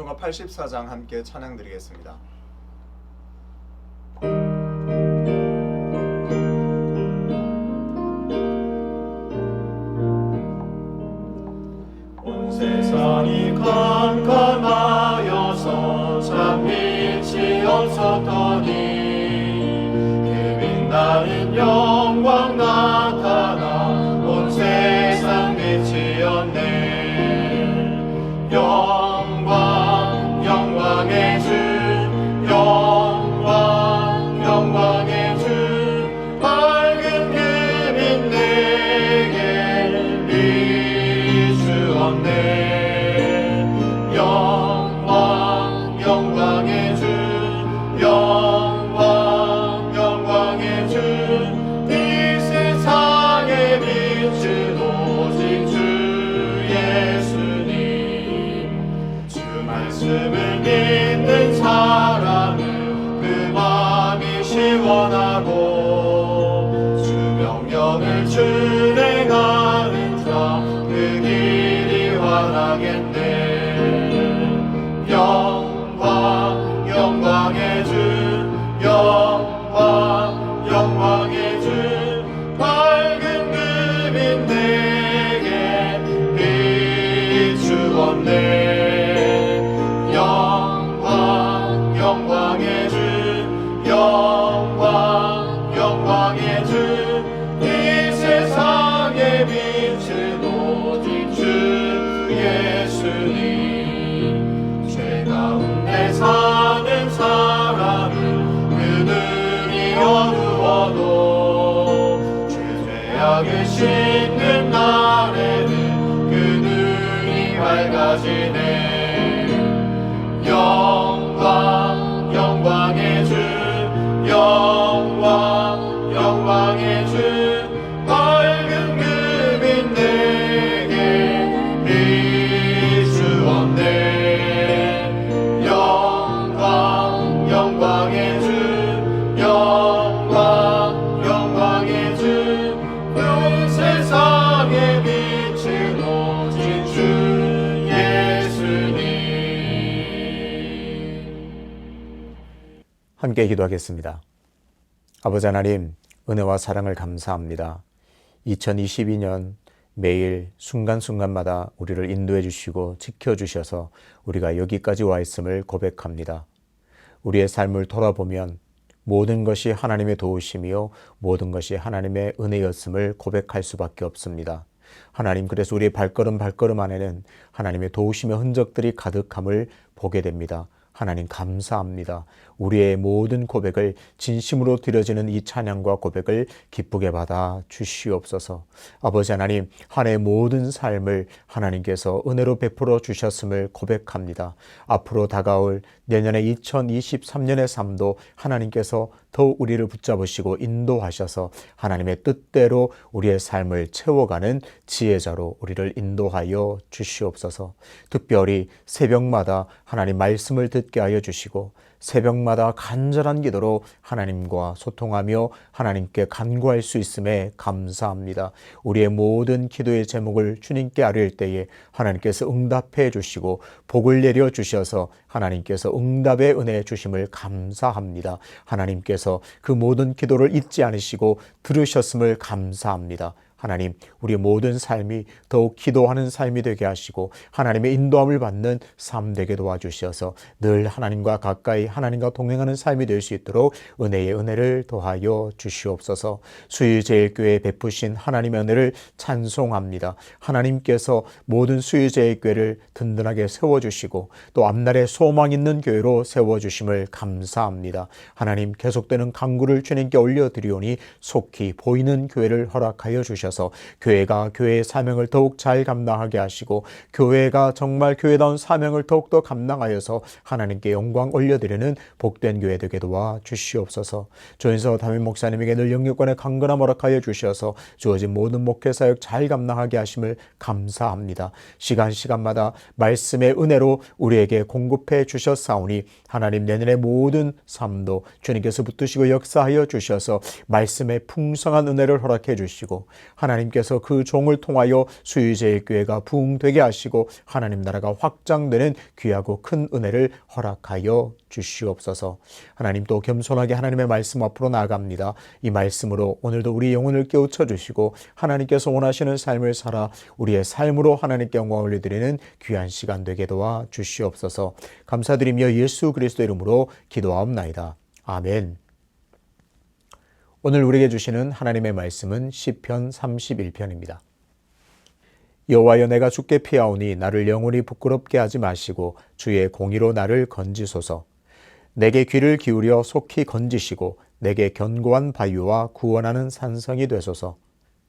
찬송가 84장 함께 찬양 드리겠습니다. 온 세상이 캄캄하여서 참 빛이 없었더니 그 빛나는 영광 나타나 온 세상 빛이었네. 영광 영광의 주, 영광 영광의 주, 밝은 그 빛 내게 비추었네. 영광 영광의 주, 영광 영광의 주, 이 세상에 비춘 오직 주 예수님. 주 말씀을 믿는 사람은 그 마음이 시원하고 주 명령을 준행하는 자 그 길이 환하겠네. 영광 영광의 주, 영광 영광의 주, 밝은 그 빛 내게 비추었네. 영광 영광의 주, 영광 영광의 주, 이 세상에 빛은 오직 주 예수님. 죄 가운데 사는 사람은 그 눈이 어두워도 죄악을 씻는 날에는 그 눈이 밝아지네. 영광 영광의 주, 영광 영광의 주, 밝은 그 빛 내게 비추었네. 영광 영광의 주, 영광 영광의 주, 온 세상에 빛은 오직 주 예수님. 함께 기도하겠습니다. 아버지 하나님, 은혜와 사랑을 감사합니다. 2022년 매일 순간순간마다 우리를 인도해 주시고 지켜주셔서 우리가 여기까지 와 있음을 고백합니다. 우리의 삶을 돌아보면 모든 것이 하나님의 도우심이요 모든 것이 하나님의 은혜였음을 고백할 수밖에 없습니다. 하나님, 그래서 우리의 발걸음 안에는 하나님의 도우심의 흔적들이 가득함을 보게 됩니다. 하나님 감사합니다. 우리의 모든 고백을 진심으로 드려지는 이 찬양과 고백을 기쁘게 받아 주시옵소서. 아버지 하나님, 한 해 모든 삶을 하나님께서 은혜로 베풀어 주셨음을 고백합니다. 앞으로 다가올 내년에 2023년의 삶도 하나님께서 더욱 우리를 붙잡으시고 인도하셔서 하나님의 뜻대로 우리의 삶을 채워가는 지혜자로 우리를 인도하여 주시옵소서. 특별히 새벽마다 하나님 말씀을 듣게 하여 주시고 새벽마다 간절한 기도로 하나님과 소통하며 하나님께 간구할 수 있음에 감사합니다. 우리의 모든 기도의 제목을 주님께 아뢰일 때에 하나님께서 응답해 주시고 복을 내려 주셔서 하나님께서 응답의 은혜 주심을 감사합니다. 하나님께서 그 모든 기도를 잊지 않으시고 들으셨음을 감사합니다. 하나님, 우리 모든 삶이 더욱 기도하는 삶이 되게 하시고 하나님의 인도함을 받는 삶 되게 도와주셔서 늘 하나님과 가까이 하나님과 동행하는 삶이 될 수 있도록 은혜의 은혜를 더하여 주시옵소서. 수유제일교회에 베푸신 하나님의 은혜를 찬송합니다. 하나님께서 모든 수유제일교회를 든든하게 세워주시고 또 앞날에 소망 있는 교회로 세워주심을 감사합니다. 하나님, 계속되는 간구를 주님께 올려드리오니 속히 보이는 교회를 허락하여 주셔서 교회가 교회의 사명을 더욱 잘 감당하게 하시고 교회가 정말 교회다운 사명을 더욱더 감당하여서 하나님께 영광 올려드리는 복된 교회 되게 도와 주시옵소서. 조인서 담임 목사님에게 늘 영육권의 강건함 허락하여 주셔서 주어진 모든 목회사역 잘 감당하게 하심을 감사합니다. 시간마다 말씀의 은혜로 우리에게 공급해 주셨사오니 하나님, 내년의 모든 삶도 주님께서 붙드시고 역사하여 주셔서 말씀의 풍성한 은혜를 허락해 주시고 하나님께서 그 종을 통하여 수유제의 교회가 부흥되게 하시고 하나님 나라가 확장되는 귀하고 큰 은혜를 허락하여 주시옵소서. 하나님, 또 겸손하게 하나님의 말씀 앞으로 나아갑니다. 이 말씀으로 오늘도 우리 영혼을 깨우쳐 주시고 하나님께서 원하시는 삶을 살아 우리의 삶으로 하나님께 영광을 올려드리는 귀한 시간 되게 도와 주시옵소서. 감사드리며 예수 그리스도 이름으로 기도하옵나이다. 아멘. 오늘 우리에게 주시는 하나님의 말씀은 시편 31편입니다. 여호와여, 내가 주께 피하오니 나를 영원히 부끄럽게 하지 마시고 주의 공의로 나를 건지소서. 내게 귀를 기울여 속히 건지시고 내게 견고한 바위와 구원하는 산성이 되소서.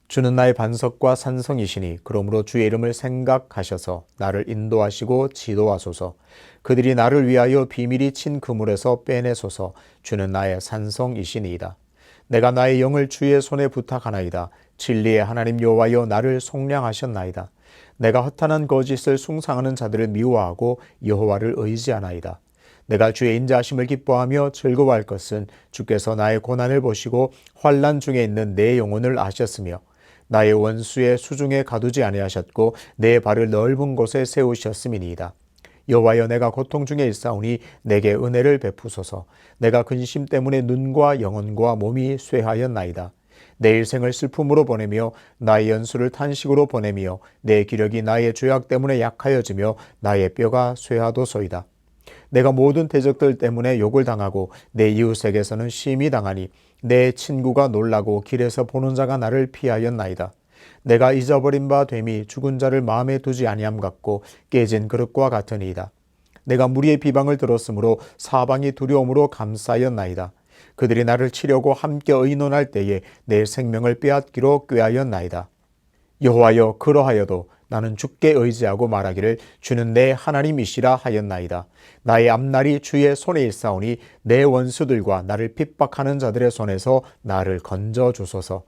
주는 나의 반석과 산성이시니 그러므로 주의 이름을 생각하셔서 나를 인도하시고 지도하소서. 그들이 나를 위하여 비밀이 친 그물에서 빼내소서. 주는 나의 산성이시니이다. 내가 나의 영을 주의 손에 부탁하나이다. 진리의 하나님 여호와여, 나를 속량하셨나이다. 내가 허탄한 거짓을 숭상하는 자들을 미워하고 여호와를 의지하나이다. 내가 주의 인자하심을 기뻐하며 즐거워할 것은 주께서 나의 고난을 보시고 환난 중에 있는 내 영혼을 아셨으며 나의 원수의 수중에 가두지 아니하셨고 내 발을 넓은 곳에 세우셨음이니이다. 여호와여, 내가 고통 중에 있사오니 내게 은혜를 베푸소서. 내가 근심 때문에 눈과 영혼과 몸이 쇠하였나이다. 내 일생을 슬픔으로 보내며 나의 연수를 탄식으로 보내며 내 기력이 나의 죄악 때문에 약하여지며 나의 뼈가 쇠하도소이다. 내가 모든 대적들 때문에 욕을 당하고 내 이웃에게서는 심히 당하니 내 친구가 놀라고 길에서 보는 자가 나를 피하였나이다. 내가 잊어버린 바 됨이 죽은 자를 마음에 두지 아니함 같고 깨진 그릇과 같으니이다. 내가 무리의 비방을 들었으므로 사방이 두려움으로 감싸였나이다. 그들이 나를 치려고 함께 의논할 때에 내 생명을 빼앗기로 꾀하였나이다. 여호와여, 그러하여도 나는 주께 의지하고 말하기를 주는 내 하나님이시라 하였나이다. 나의 앞날이 주의 손에 있사오니 내 원수들과 나를 핍박하는 자들의 손에서 나를 건져 주소서.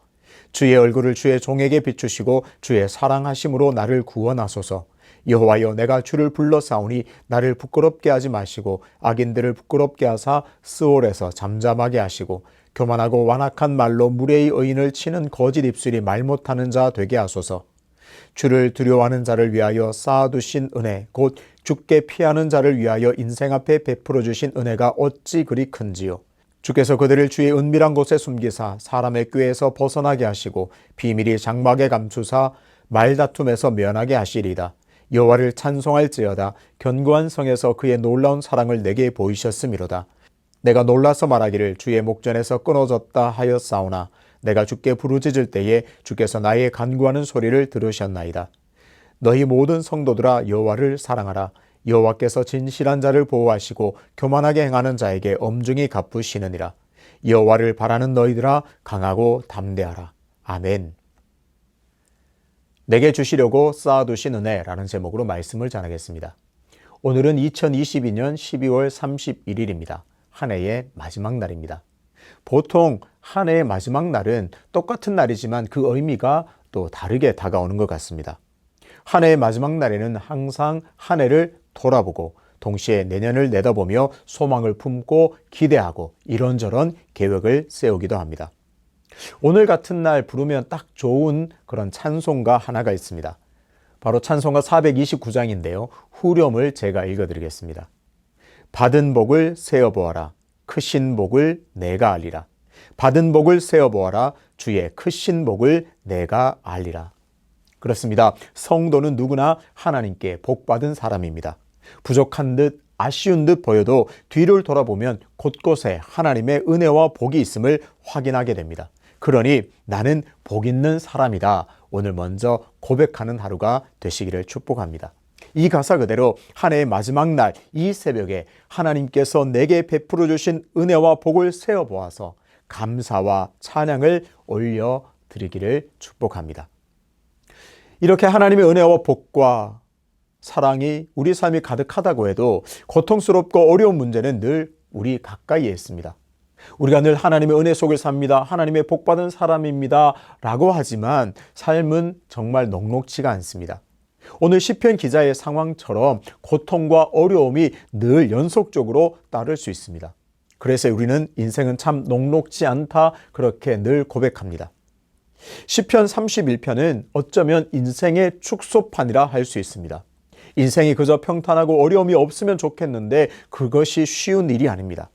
주의 얼굴을 주의 종에게 비추시고 주의 사랑하심으로 나를 구원하소서. 여호와여, 내가 주를 불러싸우니 나를 부끄럽게 하지 마시고 악인들을 부끄럽게 하사 스올에서 잠잠하게 하시고 교만하고 완악한 말로 무례히 의인을 치는 거짓 입술이 말 못하는 자 되게 하소서. 주를 두려워하는 자를 위하여 쌓아두신 은혜, 곧 주께 피하는 자를 위하여 인생 앞에 베풀어 주신 은혜가 어찌 그리 큰지요. 주께서 그들을 주의 은밀한 곳에 숨기사 사람의 꾀에서 벗어나게 하시고 비밀이 장막에 감추사 말다툼에서 면하게 하시리이다. 여호와를 찬송할지어다. 견고한 성에서 그의 놀라운 사랑을 내게 보이셨음이로다. 내가 놀라서 말하기를 주의 목전에서 끊어졌다 하였사오나 내가 주께 부르짖을 때에 주께서 나의 간구하는 소리를 들으셨나이다. 너희 모든 성도들아, 여호와를 사랑하라. 여호와께서 진실한 자를 보호하시고 교만하게 행하는 자에게 엄중히 갚으시느니라. 여호와를 바라는 너희들아, 강하고 담대하라. 아멘. 내게 주시려고 쌓아두신 은혜라는 제목으로 말씀을 전하겠습니다. 오늘은 2022년 12월 31일입니다. 한 해의 마지막 날입니다. 보통 한 해의 마지막 날은 똑같은 날이지만 그 의미가 또 다르게 다가오는 것 같습니다. 한 해의 마지막 날에는 항상 한 해를 돌아보고 동시에 내년을 내다보며 소망을 품고 기대하고 이런저런 계획을 세우기도 합니다. 오늘 같은 날 부르면 딱 좋은 그런 찬송가 하나가 있습니다. 바로 찬송가 429장인데요. 후렴을 제가 읽어드리겠습니다. 받은 복을 세어보아라. 크신 복을 내가 알리라. 받은 복을 세어보아라. 주의 크신 복을 내가 알리라. 그렇습니다. 성도는 누구나 하나님께 복받은 사람입니다. 부족한 듯 아쉬운 듯 보여도 뒤를 돌아보면 곳곳에 하나님의 은혜와 복이 있음을 확인하게 됩니다. 그러니 나는 복 있는 사람이다. 오늘 먼저 고백하는 하루가 되시기를 축복합니다. 이 가사 그대로 한 해의 마지막 날 이 새벽에 하나님께서 내게 베풀어 주신 은혜와 복을 세어보아서 감사와 찬양을 올려드리기를 축복합니다. 이렇게 하나님의 은혜와 복과 사랑이 우리 삶이 가득하다고 해도 고통스럽고 어려운 문제는 늘 우리 가까이에 있습니다. 우리가 늘 하나님의 은혜 속에 삽니다. 하나님의 복받은 사람입니다. 라고 하지만 삶은 정말 녹록지가 않습니다. 오늘 시편 기자의 상황처럼 고통과 어려움이 늘 연속적으로 따를 수 있습니다. 그래서 우리는 인생은 참 녹록지 않다 그렇게 늘 고백합니다. 시편 31편은 어쩌면 인생의 축소판이라 할 수 있습니다. 인생이 그저 평탄하고 어려움이 없으면 좋겠는데 그것이 쉬운 일이 아닙니다.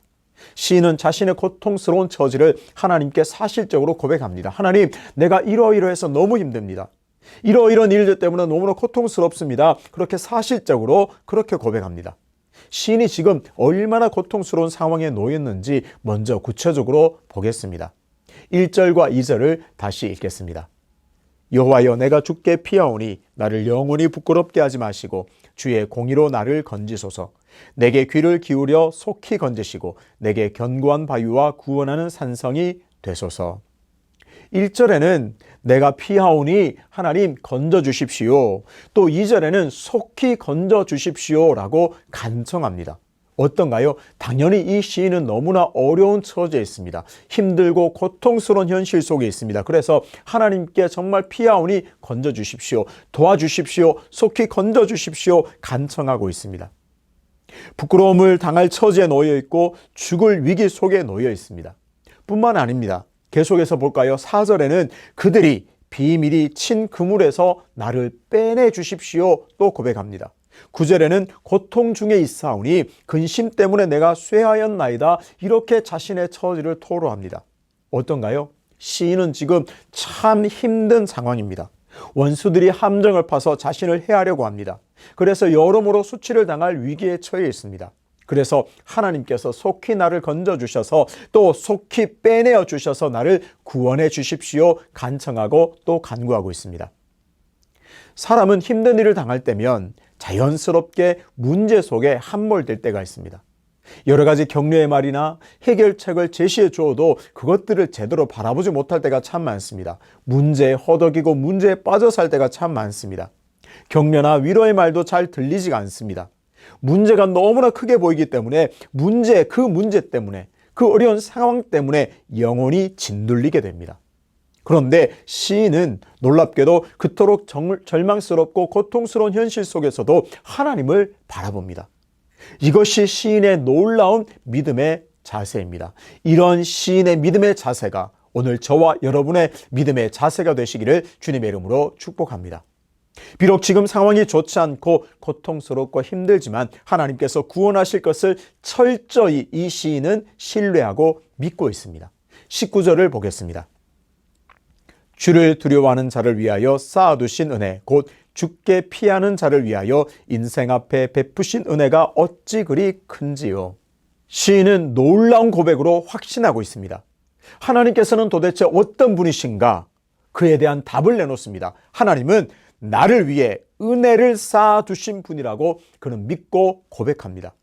시인은 자신의 고통스러운 처지를 하나님께 사실적으로 고백합니다. 하나님, 내가 이러이러해서 너무 힘듭니다. 이러이러한 일들 때문에 너무나 고통스럽습니다. 그렇게 사실적으로 그렇게 고백합니다. 시인이 지금 얼마나 고통스러운 상황에 놓였는지 먼저 구체적으로 보겠습니다. 1절과 2절을 다시 읽겠습니다. 여호와여, 내가 주께 피하오니 나를 영원히 부끄럽게 하지 마시고 주의 공의로 나를 건지소서. 내게 귀를 기울여 속히 건지시고 내게 견고한 바위와 구원하는 산성이 되소서. 1절에는 내가 피하오니 하나님 건져주십시오. 또 2절에는 속히 건져주십시오라고 간청합니다. 어떤가요? 당연히 이 시인은 너무나 어려운 처지에 있습니다. 힘들고 고통스러운 현실 속에 있습니다. 그래서 하나님께 정말 피하오니 건져주십시오. 도와주십시오. 속히 건져주십시오. 간청하고 있습니다. 부끄러움을 당할 처지에 놓여 있고 죽을 위기 속에 놓여 있습니다. 뿐만 아닙니다. 계속해서 볼까요? 4절에는 그들이 비밀이 친 그물에서 나를 빼내 주십시오. 또 고백합니다. 9절에는 고통 중에 있사오니 근심 때문에 내가 쇠하였나이다. 이렇게 자신의 처지를 토로합니다. 어떤가요? 시인은 지금 참 힘든 상황입니다. 원수들이 함정을 파서 자신을 해하려고 합니다. 그래서 여러모로 수치를 당할 위기에 처해 있습니다. 그래서 하나님께서 속히 나를 건져주셔서 또 속히 빼내어 주셔서 나를 구원해 주십시오. 간청하고 또 간구하고 있습니다. 사람은 힘든 일을 당할 때면 자연스럽게 문제 속에 함몰될 때가 있습니다. 여러 가지 격려의 말이나 해결책을 제시해 주어도 그것들을 제대로 바라보지 못할 때가 참 많습니다. 문제에 허덕이고 문제에 빠져 살 때가 참 많습니다. 격려나 위로의 말도 잘 들리지가 않습니다. 문제가 너무나 크게 보이기 때문에 그 문제 때문에 그 어려운 상황 때문에 영혼이 짓눌리게 됩니다. 그런데 시인은 놀랍게도 그토록 절망스럽고 고통스러운 현실 속에서도 하나님을 바라봅니다. 이것이 시인의 놀라운 믿음의 자세입니다. 이런 시인의 믿음의 자세가 오늘 저와 여러분의 믿음의 자세가 되시기를 주님의 이름으로 축복합니다. 비록 지금 상황이 좋지 않고 고통스럽고 힘들지만 하나님께서 구원하실 것을 철저히 이 시인은 신뢰하고 믿고 있습니다. 19절을 보겠습니다. 주를 두려워하는 자를 위하여 쌓아두신 은혜, 곧 주께 피하는 자를 위하여 인생 앞에 베푸신 은혜가 어찌 그리 큰지요. 시인은 놀라운 고백으로 확신하고 있습니다. 하나님께서는 도대체 어떤 분이신가? 그에 대한 답을 내놓습니다. 하나님은 나를 위해 은혜를 쌓아두신 분이라고 그는 믿고 고백합니다.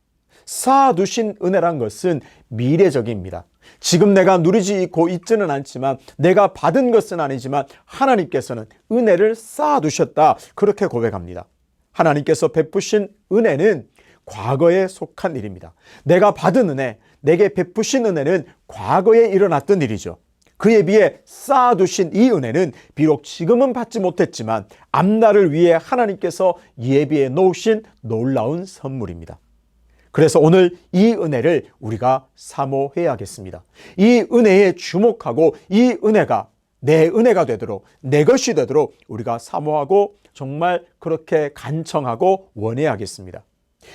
쌓아두신 은혜란 것은 미래적입니다. 지금 내가 누리고 있지는 않지만 내가 받은 것은 아니지만 하나님께서는 은혜를 쌓아두셨다. 그렇게 고백합니다. 하나님께서 베푸신 은혜는 과거에 속한 일입니다. 내가 받은 은혜, 내게 베푸신 은혜는 과거에 일어났던 일이죠. 그에 비해 쌓아두신 이 은혜는 비록 지금은 받지 못했지만 앞날을 위해 하나님께서 예비해 놓으신 놀라운 선물입니다. 그래서 오늘 이 은혜를 우리가 사모해야겠습니다. 이 은혜에 주목하고 이 은혜가 내 은혜가 되도록, 내 것이 되도록 우리가 사모하고 정말 그렇게 간청하고 원해야겠습니다.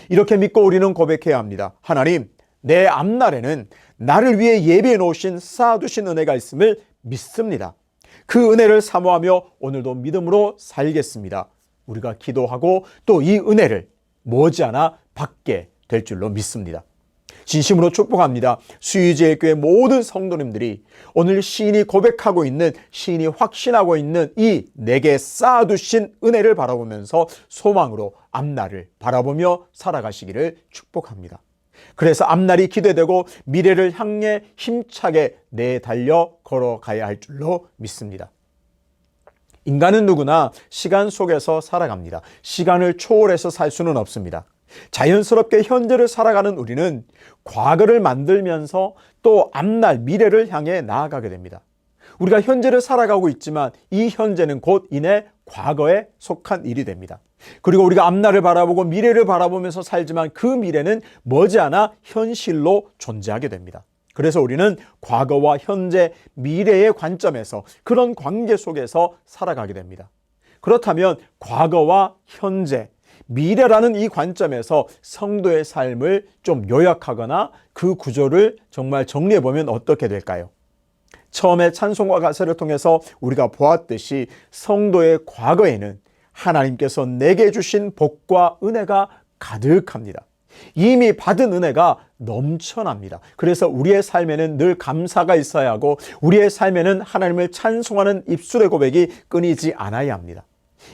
이렇게 믿고 우리는 고백해야 합니다. 하나님, 내 앞날에는 나를 위해 예비해 놓으신 쌓아두신 은혜가 있음을 믿습니다. 그 은혜를 사모하며 오늘도 믿음으로 살겠습니다. 우리가 기도하고 또 이 은혜를 머지않아 받게 될 줄로 믿습니다. 진심으로 축복합니다. 수유제일교회 모든 성도님들이 오늘 시인이 고백하고 있는, 시인이 확신하고 있는 이 내게 쌓아두신 은혜를 바라보면서 소망으로 앞날을 바라보며 살아가시기를 축복합니다. 그래서 앞날이 기대되고 미래를 향해 힘차게 내달려 걸어가야 할 줄로 믿습니다. 인간은 누구나 시간 속에서 살아갑니다. 시간을 초월해서 살 수는 없습니다. 자연스럽게 현재를 살아가는 우리는 과거를 만들면서 또 앞날 미래를 향해 나아가게 됩니다. 우리가 현재를 살아가고 있지만 이 현재는 곧 이내 과거에 속한 일이 됩니다. 그리고 우리가 앞날을 바라보고 미래를 바라보면서 살지만 그 미래는 머지않아 현실로 존재하게 됩니다. 그래서 우리는 과거와 현재, 미래의 관점에서 그런 관계 속에서 살아가게 됩니다. 그렇다면 과거와 현재, 미래라는 이 관점에서 성도의 삶을 좀 요약하거나 그 구조를 정말 정리해보면 어떻게 될까요? 처음에 찬송과 가사를 통해서 우리가 보았듯이 성도의 과거에는 하나님께서 내게 주신 복과 은혜가 가득합니다. 이미 받은 은혜가 넘쳐납니다. 그래서 우리의 삶에는 늘 감사가 있어야 하고 우리의 삶에는 하나님을 찬송하는 입술의 고백이 끊이지 않아야 합니다.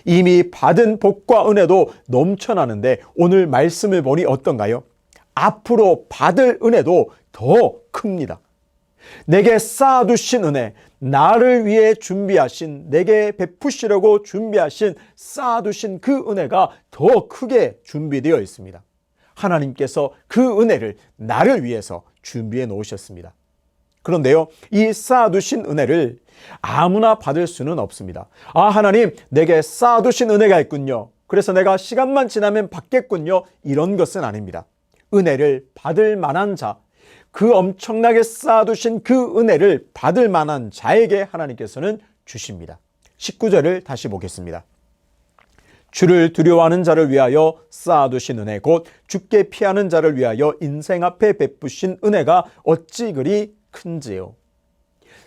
이미 받은 복과 은혜도 넘쳐나는데 오늘 말씀을 보니 어떤가요? 앞으로 받을 은혜도 더 큽니다. 내게 쌓아두신 은혜, 나를 위해 준비하신, 내게 베푸시려고 준비하신 쌓아두신 그 은혜가 더 크게 준비되어 있습니다. 하나님께서 그 은혜를 나를 위해서 준비해 놓으셨습니다. 그런데요, 이 쌓아두신 은혜를 아무나 받을 수는 없습니다. 하나님, 내게 쌓아두신 은혜가 있군요. 그래서 내가 시간만 지나면 받겠군요. 이런 것은 아닙니다. 은혜를 받을 만한 자, 그 엄청나게 쌓아두신 그 은혜를 받을 만한 자에게 하나님께서는 주십니다. 19절을 다시 보겠습니다. 주를 두려워하는 자를 위하여 쌓아두신 은혜, 곧 주께 피하는 자를 위하여 인생 앞에 베푸신 은혜가 어찌 그리 큰지요.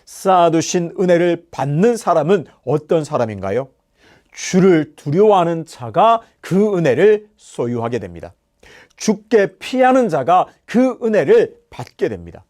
쌓아두신 은혜를 받는 사람은 어떤 사람인가요? 주를 두려워하는 자가 그 은혜를 소유하게 됩니다. 주께 피하는 자가 그 은혜를 받게 됩니다.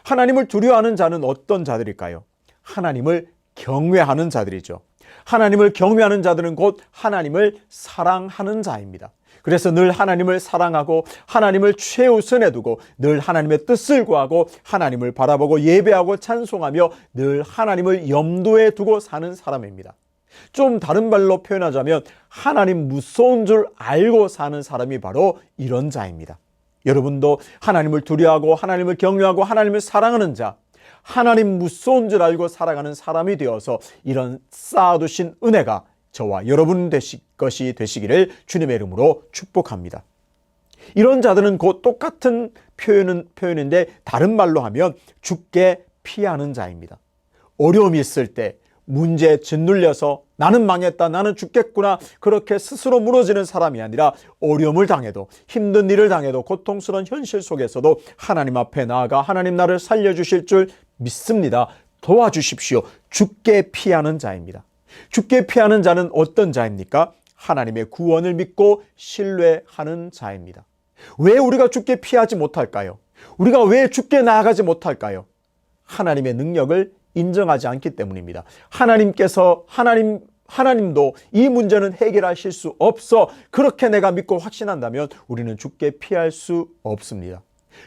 하나님을 두려워하는 자는 어떤 자들일까요? 하나님을 경외하는 자들이죠. 하나님을 경외하는 자들은 곧 하나님을 사랑하는 자입니다. 그래서 늘 하나님을 사랑하고 하나님을 최우선에 두고 늘 하나님의 뜻을 구하고 하나님을 바라보고 예배하고 찬송하며 늘 하나님을 염두에 두고 사는 사람입니다. 좀 다른 말로 표현하자면 하나님 무서운 줄 알고 사는 사람이 바로 이런 자입니다. 여러분도 하나님을 두려워하고 하나님을 경외하고 하나님을 사랑하는 자, 하나님 무서운 줄 알고 살아가는 사람이 되어서 이런 쌓아두신 은혜가 저와 여러분 것이 되시기를 주님의 이름으로 축복합니다. 이런 자들은 곧 똑같은 표현인데 다른 말로 하면 주께 피하는 자입니다. 어려움이 있을 때 문제에 짓눌려서 나는 망했다, 나는 죽겠구나 그렇게 스스로 무너지는 사람이 아니라 어려움을 당해도 힘든 일을 당해도 고통스러운 현실 속에서도 하나님 앞에 나아가 하나님 나를 살려주실 줄 믿습니다. 도와주십시오. 주께 피하는 자입니다. 주께 피하는 자는 어떤 자입니까? 하나님의 구원을 믿고 신뢰하는 자입니다. 왜 우리가 주께 피하지 못할까요? 우리가 왜 주께 나아가지 못할까요? 하나님의 능력을 인정하지 않기 때문입니다. 하나님도 이 문제는 해결하실 수 없어. 그렇게 내가 믿고 확신한다면 우리는 주께 피할 수 없습니다.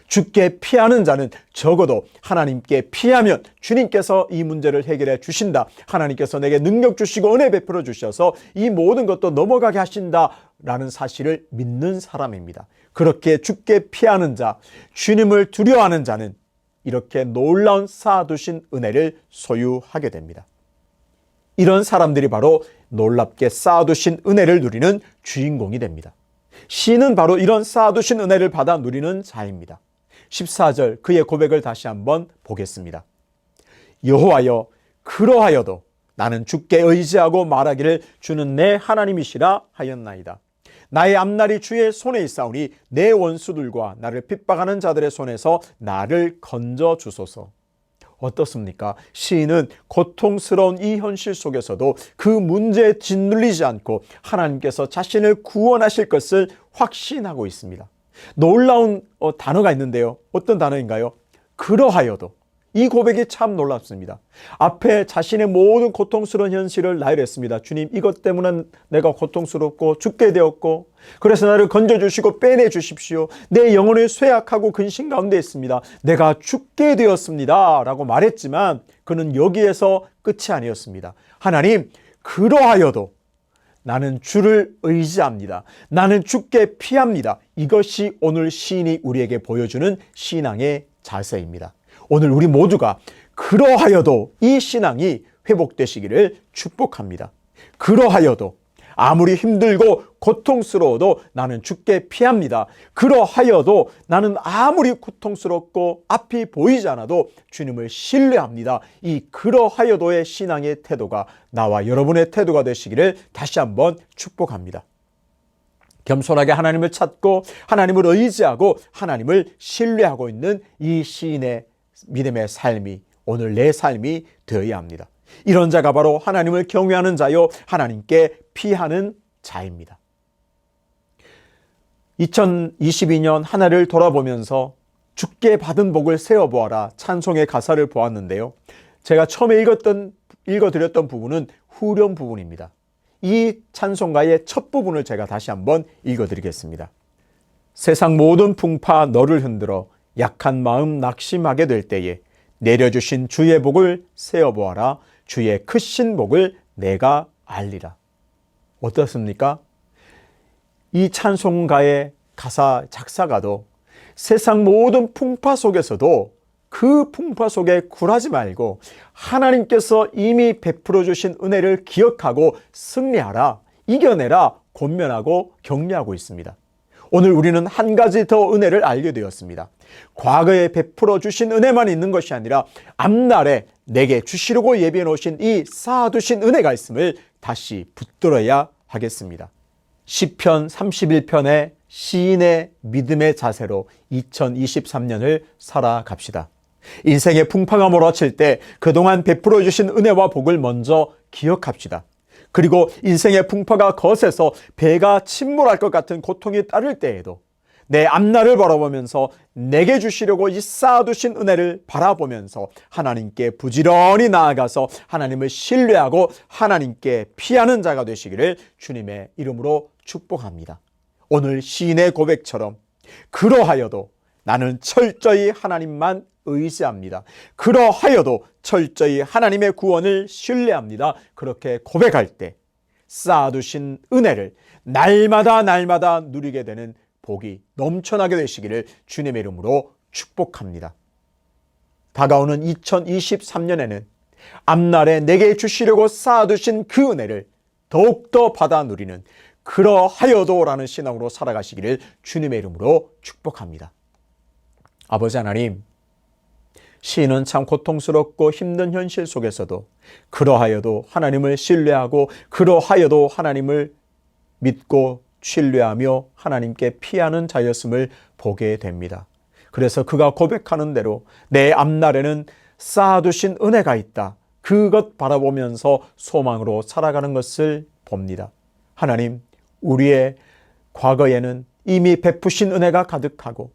주께 피하는 자는 적어도 하나님께 피하면 주님께서 이 문제를 해결해 주신다. 하나님께서 내게 능력 주시고 은혜 베풀어 주셔서 이 모든 것도 넘어가게 하신다라는 사실을 믿는 사람입니다. 그렇게 주께 피하는 자, 주님을 두려워하는 자는 이렇게 놀라운 쌓아두신 은혜를 소유하게 됩니다. 이런 사람들이 바로 놀랍게 쌓아두신 은혜를 누리는 주인공이 됩니다. 시인은 바로 이런 쌓아두신 은혜를 받아 누리는 자입니다. 14절 그의 고백을 다시 한번 보겠습니다. 여호와여, 그러하여도 나는 주께 의지하고 말하기를 주는 내 하나님이시라 하였나이다. 나의 앞날이 주의 손에 있사오니 내 원수들과 나를 핍박하는 자들의 손에서 나를 건져 주소서. 어떻습니까? 시인은 고통스러운 이 현실 속에서도 그 문제에 짓눌리지 않고 하나님께서 자신을 구원하실 것을 확신하고 있습니다. 놀라운 단어가 있는데요. 어떤 단어인가요? 그러하여도. 이 고백이 참 놀랍습니다. 앞에 자신의 모든 고통스러운 현실을 나열했습니다. 주님, 이것 때문에 내가 고통스럽고 죽게 되었고 그래서 나를 건져주시고 빼내주십시오. 내 영혼을 쇠약하고 근심 가운데 있습니다. 내가 죽게 되었습니다 라고 말했지만 그는 여기에서 끝이 아니었습니다. 하나님, 그러하여도 나는 주를 의지합니다. 나는 주께 피합니다. 이것이 오늘 시인이 우리에게 보여주는 신앙의 자세입니다. 오늘 우리 모두가 그러하여도 이 신앙이 회복되시기를 축복합니다. 그러하여도 아무리 힘들고 고통스러워도 나는 주께 피합니다. 그러하여도 나는 아무리 고통스럽고 앞이 보이지 않아도 주님을 신뢰합니다. 이 그러하여도의 신앙의 태도가 나와 여러분의 태도가 되시기를 다시 한번 축복합니다. 겸손하게 하나님을 찾고 하나님을 의지하고 하나님을 신뢰하고 있는 이 시인의 믿음의 삶이 오늘 내 삶이 되어야 합니다. 이런 자가 바로 하나님을 경외하는 자요 하나님께 피하는 자입니다. 2022년 한 해를 돌아보면서 주께 받은 복을 세어보아라 찬송의 가사를 보았는데요. 제가 처음에 읽어드렸던 부분은 후렴 부분입니다. 이 찬송가의 첫 부분을 제가 다시 한번 읽어드리겠습니다. 세상 모든 풍파 너를 흔들어 약한 마음 낙심하게 될 때에 내려주신 주의 복을 세어보아라. 주의 크신 복을 내가 알리라. 어떻습니까? 이 찬송가의 가사 작사가도 세상 모든 풍파 속에서도 그 풍파 속에 굴하지 말고 하나님께서 이미 베풀어 주신 은혜를 기억하고 승리하라, 이겨내라 권면하고 격려하고 있습니다. 오늘 우리는 한 가지 더 은혜를 알게 되었습니다. 과거에 베풀어 주신 은혜만 있는 것이 아니라 앞날에 내게 주시려고 예비해 놓으신 이 쌓아두신 은혜가 있음을 다시 붙들어야 하겠습니다. 시편 31편의 시인의 믿음의 자세로 2023년을 살아갑시다. 인생의 풍파가 몰아칠 때 그동안 베풀어 주신 은혜와 복을 먼저 기억합시다. 그리고 인생의 풍파가 거세서 배가 침몰할 것 같은 고통이 따를 때에도 내 앞날을 바라보면서 내게 주시려고 이 쌓아두신 은혜를 바라보면서 하나님께 부지런히 나아가서 하나님을 신뢰하고 하나님께 피하는 자가 되시기를 주님의 이름으로 축복합니다. 오늘 시인의 고백처럼 그러하여도 나는 철저히 하나님만 의지합니다. 그러하여도 철저히 하나님의 구원을 신뢰합니다. 그렇게 고백할 때 쌓아두신 은혜를 날마다 누리게 되는 복이 넘쳐나게 되시기를 주님의 이름으로 축복합니다. 다가오는 2023년에는 앞날에 내게 주시려고 쌓아두신 그 은혜를 더욱더 받아 누리는 그러하여도라는 신앙으로 살아가시기를 주님의 이름으로 축복합니다. 아버지 하나님, 시인은 참 고통스럽고 힘든 현실 속에서도 그러하여도 하나님을 신뢰하고 그러하여도 하나님을 믿고 신뢰하며 하나님께 피하는 자였음을 보게 됩니다. 그래서 그가 고백하는 대로 내 앞날에는 쌓아두신 은혜가 있다. 그것 바라보면서 소망으로 살아가는 것을 봅니다. 하나님, 우리의 과거에는 이미 베푸신 은혜가 가득하고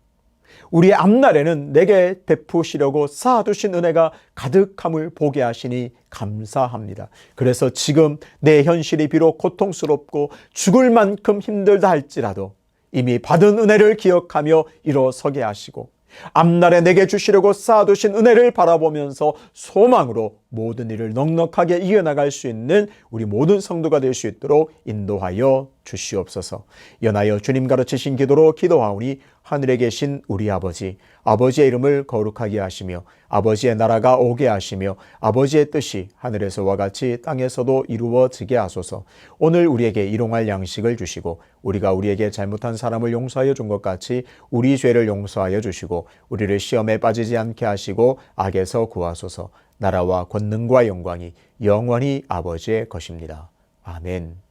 우리의 앞날에는 내게 베푸시려고 쌓아두신 은혜가 가득함을 보게 하시니 감사합니다. 그래서 지금 내 현실이 비록 고통스럽고 죽을 만큼 힘들다 할지라도 이미 받은 은혜를 기억하며 일어서게 하시고 앞날에 내게 주시려고 쌓아두신 은혜를 바라보면서 소망으로 모든 일을 넉넉하게 이겨나갈 수 있는 우리 모든 성도가 될 수 있도록 인도하여 주시옵소서. 연하여 주님 가르치신 기도로 기도하오니 하늘에 계신 우리 아버지, 아버지의 이름을 거룩하게 하시며 아버지의 나라가 오게 하시며 아버지의 뜻이 하늘에서와 같이 땅에서도 이루어지게 하소서. 오늘 우리에게 일용할 양식을 주시고 우리가 우리에게 잘못한 사람을 용서하여 준 것 같이 우리 죄를 용서하여 주시고 우리를 시험에 빠지지 않게 하시고 악에서 구하소서. 나라와 권능과 영광이 영원히 아버지의 것입니다. 아멘.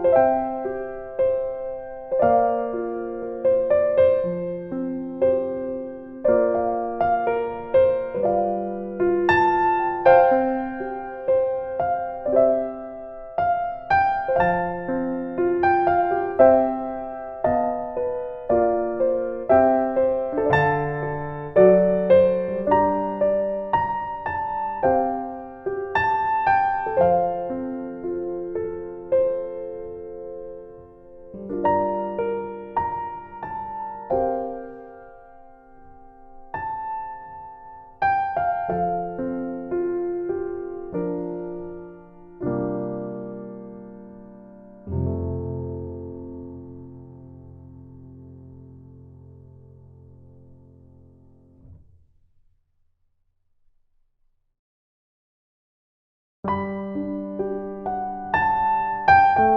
주시옵소서.